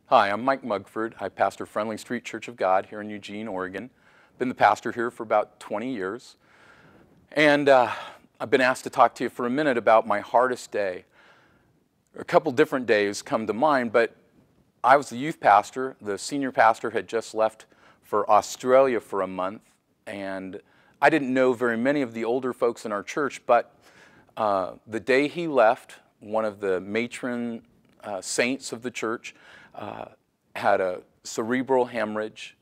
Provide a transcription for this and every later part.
Hi, I'm Mike Mugford. I pastor Friendly Street Church of God here in Eugene, Oregon. Been the pastor here for about 20 years. And I've been asked to talk to you for a minute about my hardest day. A couple different days come to mind, but I was the youth pastor. The senior pastor had just left for Australia for a month, and I didn't know very many of the older folks in our church, but the day he left, one of the matron saints of the church had a cerebral hemorrhage,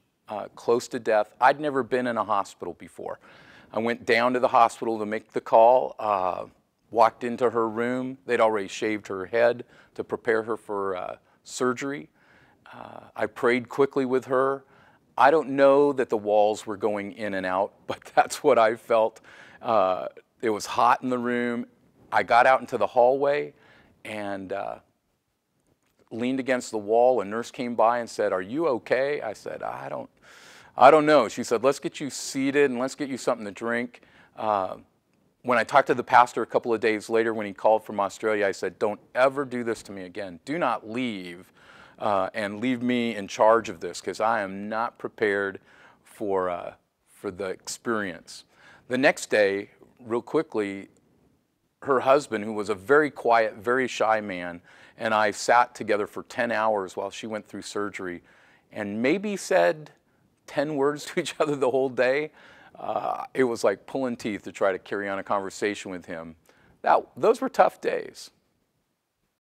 close to death. I'd never been in a hospital before. I went down to the hospital to make the call, walked into her room. They'd already shaved her head to prepare her for surgery. I prayed quickly with her. I don't know that the walls were going in and out, but that's what I felt. It was hot in the room. I got out into the hallway and leaned against the wall. A nurse came by and said, "Are you okay?" I said, I don't know. She said, "Let's get you seated and let's get you something to drink." When I talked to the pastor a couple of days later when he called from Australia, I said, "Don't ever do this to me again. Do not leave and leave me in charge of this, because I am not prepared for the experience." The next day, real quickly, her husband, who was a very quiet, very shy man, and I sat together for 10 hours while she went through surgery and maybe said 10 words to each other the whole day. It was like pulling teeth to try to carry on a conversation with him. Those were tough days.